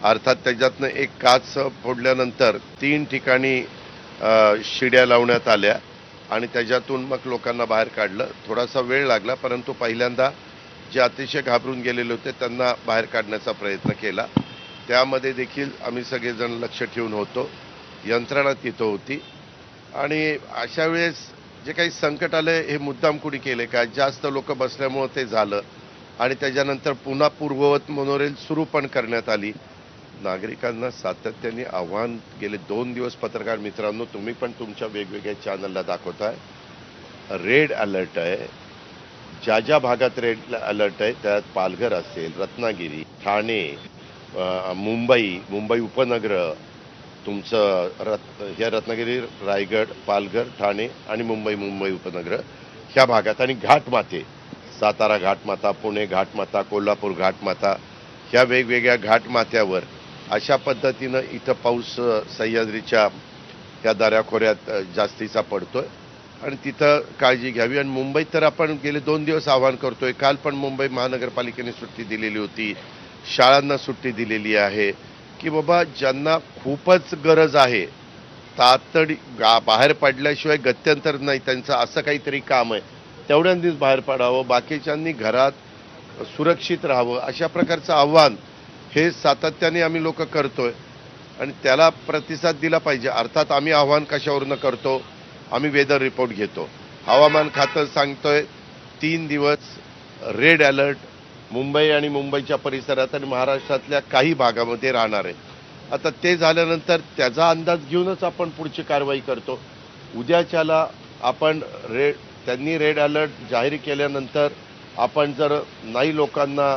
अर्थात त्याच्यातनं एक काच फोडल्यानंतर 3 ठिकाणी शिड्या लावण्यात आल्या आणि त्याच्यातून मग लोकांना बाहेर काढलं. थोडासा वेळ लागला, परंतु पहिल्यांदा जे अतिशय घाबरून गेलेले होते त्यांना बाहेर काढण्याचा प्रयत्न केला. त्यामध्ये देखील आम्ही सगळेजण लक्ष ठेवून होतो. यंत्रणा तिथं होती आणि अशा वेळेस जे काही संकट आलं हे मुद्दाम कुणी केले का? जास्त लोक बसल्यामुळं ते झालं आणि त्याच्यानंतर पुन्हा पूर्ववत मोनोरेल सुरू पण करण्यात आली. नागरिकांना सातत्याने आव्हान गेले 2 दिवस पत्रकार मित्रांनो, तुम्ही पण तुमच्या वेगवेगळ्या चॅनलला दाखवताय, रेड अलर्ट आहे. ज्या ज्या भागात रेड अलर्ट आहे त्यात पालघर असेल, रत्नागिरी, ठाणे, मुंबई उपनगर, तुमचं ह्या रत्नागिरी, रायगड, पालघर, ठाणे आणि मुंबई उपनगर ह्या भागात आणि घाटमाथे, सातारा घाटमाथा, पुणे घाटमाथा, कोल्हापूर घाटमाथा, ह्या वेगवेगळ्या घाटमाथ्यावर अशा पद्धतीनं इथं पाऊस सह्याद्रीच्या ह्या दऱ्याखोऱ्यात जास्तीचा पडतोय आणि तिथं काळजी घ्यावी. आणि मुंबईत तर आपण गेले 2 दिवस आवाहन करतोय. काल पण मुंबई महानगरपालिकेने सुट्टी दिलेली होती, शाळांना सुट्टी दिलेली आहे की बाबा ज्यांना खूपच गरज आहे, तातडी बाहेर पडल्याशिवाय गत्यंतर नाही, त्यांचं असं काहीतरी काम आहे, तेवढ्यांनीच बाहेर पडावं, बाकीच्यांनी घरात सुरक्षित राहावं, अशा प्रकारचं आव्हान हे सातत्याने आम्ही लोक करतोय आणि त्याला प्रतिसाद दिला पाहिजे. अर्थात आम्ही आव्हान कशावरनं करतो? आम्ही वेदर रिपोर्ट घेतो. हवामान खातं सांगतोय 3 दिवस रेड अलर्ट मुंबई आणि मुंबईच्या परिसरात आणि महाराष्ट्रातल्या काही भागामध्ये राहणार आहे. आता ते झाल्यानंतर त्याचा अंदाज घेऊनच आपण पुढची कारवाई करतो. उद्याच्याला आपण त्यांनी रेड अलर्ट जाहीर केल्यानंतर आपण जर नाही लोकांना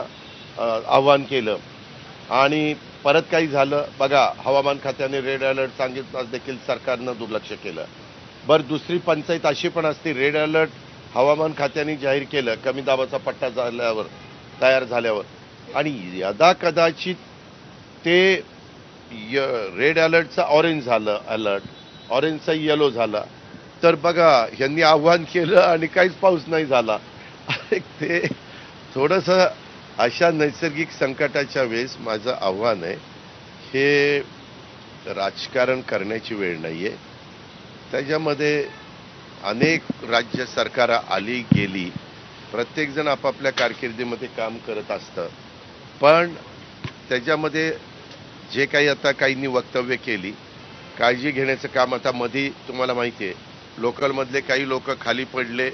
आव्हान केलं आणि परत काही झालं, बघा हवामान खात्याने रेड अलर्ट सांगितलं देखील सरकारनं दुर्लक्ष केलं. बरं, दुसरी पंचायत अशी पण असते, रेड अलर्ट हवामान खात्याने जाहीर केलं कमी दाबाचा पट्टा तयार झाल्यावर आणि यदा कदाचित ते रेड अलर्टचा ऑरेंज झालं, ऑरेंजचा येलो झाला, तर बघा ह्यांनी आव्हान केलं आणि काहीच पाऊस नाही झाला. ते थोडंसं अशा नैसर्गिक संकटाच्या वेळेस माझं आव्हान आहे, हे राजकारण करण्याची वेळ नाहीये. त्याच्यामध्ये अनेक राज्य सरकारं आली गेली, प्रत्येकजण आपापल्या कारकिर्दीमध्ये काम करत असतं, पण त्याच्यामध्ये जे काही आता काहींनी वक्तव्य केली, काळजी घेण्याचं काम आता मध्ये तुम्हाला माहिती आहे, लोकलमधले काही लोक खाली पडले